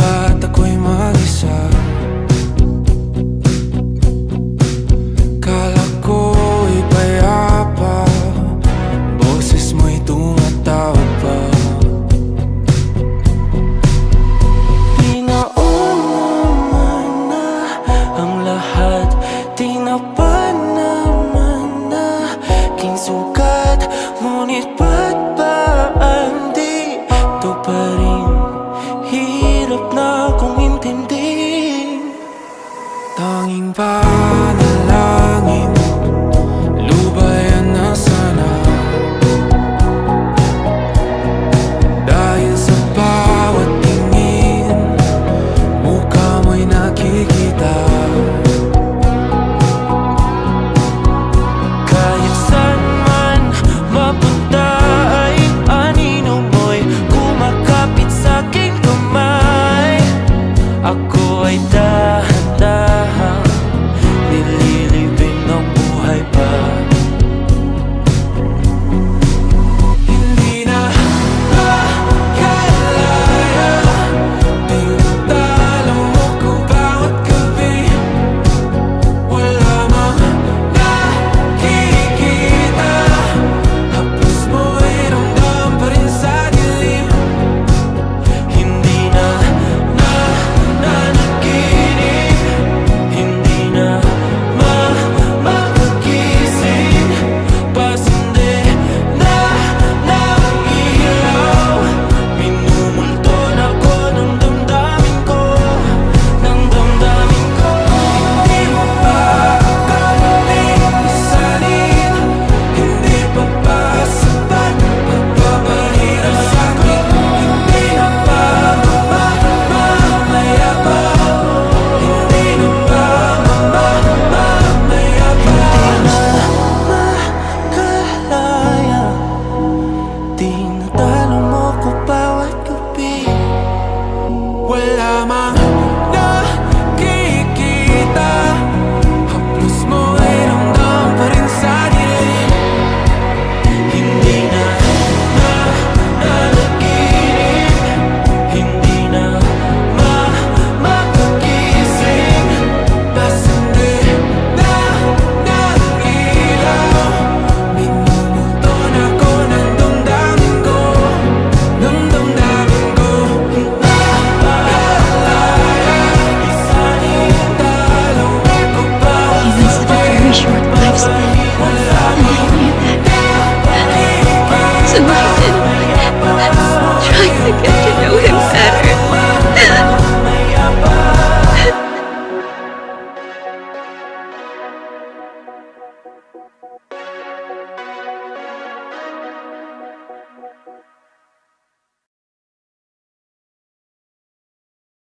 ba't ako'y mag-isa? Kala ko'y payapa, boses mo'y tumatawag pa. Di naman na ang lahat, di na pa naman na aking sugat. Ngunit ba't ba di ito pa rin? Hirap na kong intindihin. Tanging panalangin, lubayan na sana. Dahil sa bawat tingin, mukha mo'y nakikita. Kahit saan man mapunta ay anino mo'y kumakapit sa aking kamay. Ako ay dahan-dahang nililibing ng buhay pa. Hindi na makalaya, tinatalo mo ko bawat gabi. Wala mang nakikita, hapos mo'y ramdam pa rin sa dilim. Hindi na nanaginip, hindi na makagising. Pasindi na ng ilaw, minumulton ako ng damdamin ko, ng damdamin ko. Hindi mo pa akalaing isalin, hindi pa ba sapat pagpapahirap sa'kin? Hindi na ba mamamaya pa? Hindi na ba mamamaya pa? Makalaya, tinatalo mo ko bawat gabi. Wala mang